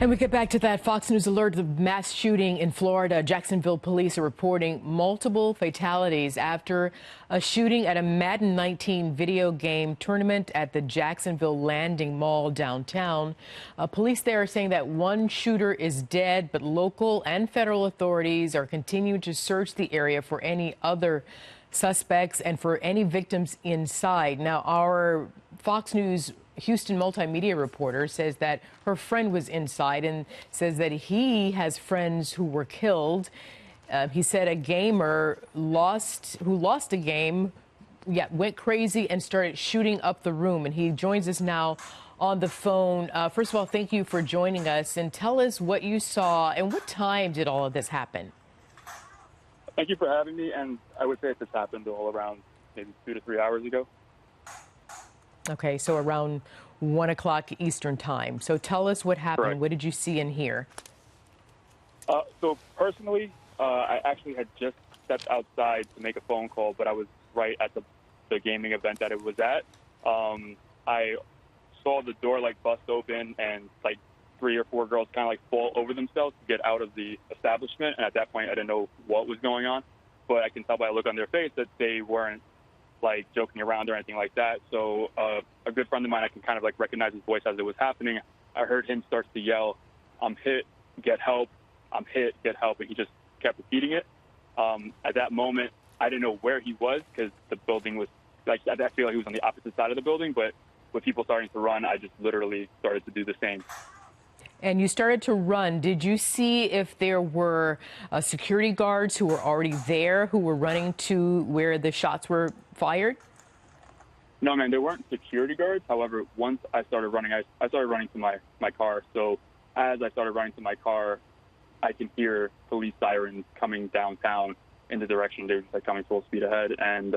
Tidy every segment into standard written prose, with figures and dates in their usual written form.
And we get back to that Fox News alert, the mass shooting in Florida. Jacksonville police are reporting multiple fatalities after a shooting at a Madden 19 video game tournament at the Jacksonville Landing Mall downtown. Police there are saying that one shooter is dead, but local and federal authorities are continuing to search the area for any other suspects and for any victims inside. Now, our Fox News Houston multimedia reporter says that her friend was inside and says that he has friends who were killed. He said a gamer who lost a game, went crazy and started shooting up the room. And he joins us now on the phone. First of all, thank you for joining us, and tell us what you saw and what time did all of this happen? Thank you for having me. And I would say this happened all around maybe 2 to 3 hours ago. Okay, so around 1 o'clock Eastern time. So tell us what happened. Correct. What did you see and hear? So personally, I actually had just stepped outside to make a phone call, but I was right at the gaming event that it was at. I saw the door bust open and 3 or 4 girls kind of fall over themselves to get out of the establishment. And at that point, I didn't know what was going on, but I can tell by a look on their face that they weren't joking around or anything like that. So a good friend of mine, I can kind of recognize his voice as it was happening. I heard him start to yell, "I'm hit, get help, I'm hit, get help," and he just kept repeating it. At that moment, I didn't know where he was because the building was I feel like he was on the opposite side of the building, but with people starting to run, I just literally started to do the same. And you started to run. Did you see if there were security guards who were already there, who were running to where the shots were fired? No, man, there weren't security guards. However, once I started running, I started running to my car. So as I started running to my car, I can hear police sirens coming downtown in the direction they were coming full speed ahead. And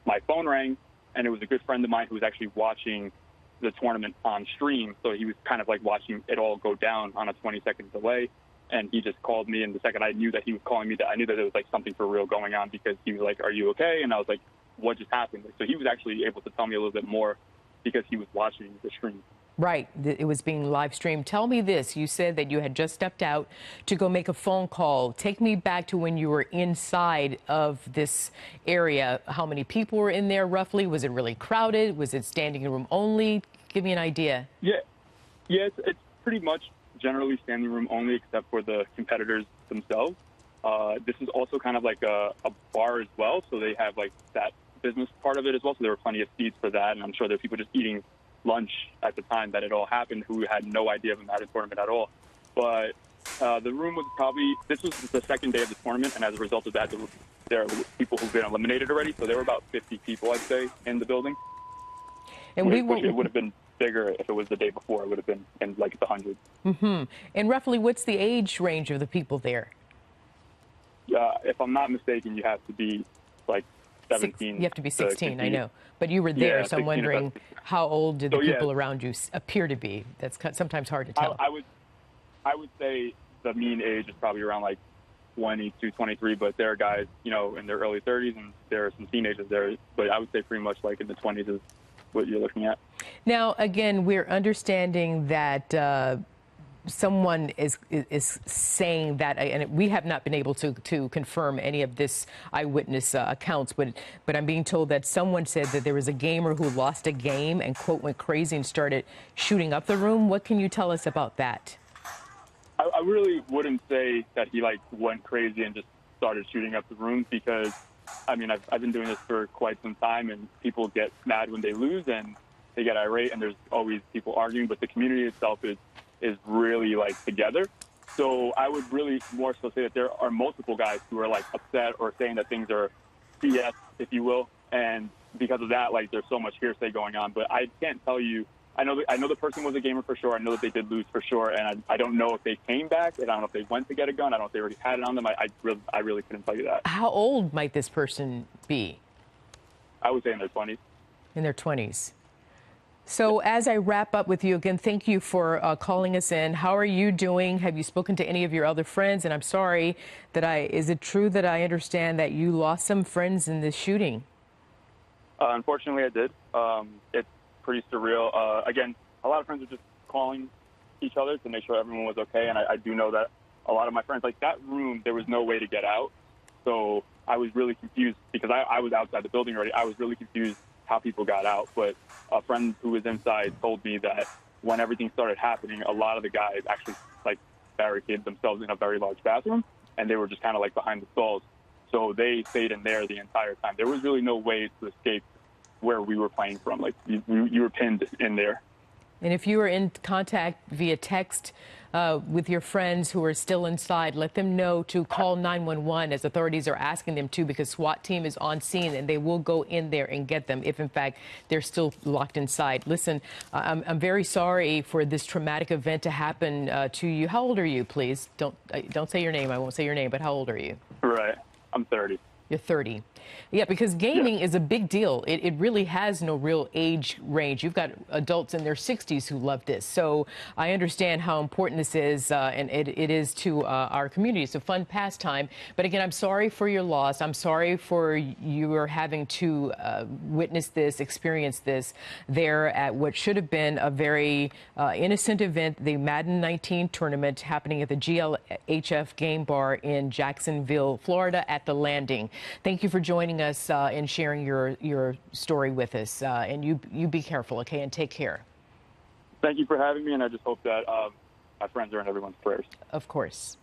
my phone rang, and it was a good friend of mine who was actually watching the tournament on stream, so he was kind of watching it all go down on a 20-second delay, and he just called me. And the second I knew that he was calling me, that I knew that there was something for real going on, because he was like, "Are you okay?" And I was like, "What just happened?" So he was actually able to tell me a little bit more because he was watching the stream. Right, it was being live streamed. Tell me this, you said that you had just stepped out to go make a phone call. Take me back to when you were inside of this area. How many people were in there roughly? Was it really crowded? Was it standing room only? Give me an idea. Yeah, it's pretty much generally standing room only, except for the competitors themselves. This is also kind of a bar as well, so they have that business part of it as well. So there were plenty of seats for that, and I'm sure there were people just eating lunch at the time that it all happened who had no idea of a Madden tournament at all. But the room was this was the second day of the tournament, and as a result of that, there are people who've been eliminated already. So there were about 50 people, I'd say, in the building. And it would have been bigger if it was the day before. It would have been in the hundreds. Mm-hmm. And roughly, what's the age range of the people there? If I'm not mistaken, you have to be 17. You have to be 16, I know. But you were there, yeah, so I'm wondering how old did the people around you appear to be? That's sometimes hard to tell. I would say the mean age is probably around 22, 23, but there are guys, in their early 30s, and there are some teenagers there. But I would say pretty much in the 20s is what you're looking at. Now, again, we're understanding that someone is saying that, and we have not been able to confirm any of this eyewitness accounts, but I'm being told that someone said that there was a gamer who lost a game and, quote, went crazy and started shooting up the room. What can you tell us about that? I really wouldn't say that he went crazy and just started shooting up the room, because I've been doing this for quite some time, and people get mad when they lose and they get irate, and there's always people arguing, but the community itself is really together. So I would really more so say that there are multiple guys who are upset or saying that things are BS, if you will, and because of that, there's so much hearsay going on. But I can't tell you. I know the person was a gamer for sure. I know that they did lose for sure, and I don't know if they came back, and I don't know if they went to get a gun. I don't know if they already had it on them. I really couldn't tell you that. How old might this person be? I would say in their 20s. In their 20s. So as I wrap up with you again, thank you for calling us in. How are you doing? Have you spoken to any of your other friends? And I'm sorry is it true that I understand that you lost some friends in this shooting? Unfortunately, I did. It's pretty surreal. Again, a lot of friends are just calling, each other to make sure everyone was okay. And I do know that a lot of my friends, like that room, there was no way to get out. So I was really confused because I was outside the building already. I was really confused how people got out. But a friend who was inside told me that when everything started happening, a lot of the guys actually like barricaded themselves in a very large bathroom, and they were just kind of like behind the stalls. So they stayed in there the entire time. There was really no way to escape where we were playing from. Like you were pinned in there. And if you are in contact via text with your friends who are still inside, let them know to call 911 as authorities are asking them to, because SWAT team is on scene and they will go in there and get them if, in fact, they're still locked inside. Listen, I'm very sorry for this traumatic event to happen to you. How old are you, please? Don't say your name. I won't say your name, but how old are you? Right. I'm 30. You're 30. Yeah, because gaming is a big deal. It really has no real age range. You've got adults in their 60s who love this. So I understand how important this is, and it is to our community. It's a fun pastime. But again, I'm sorry for your loss. I'm sorry for you are having to witness this, experience this there at what should have been a very innocent event, the Madden 19 tournament happening at the GLHF Game Bar in Jacksonville, Florida at the Landing. Thank you for joining us and sharing your story with us. And you be careful, okay, and take care. Thank you for having me, and I just hope that my friends are in everyone's prayers. Of course.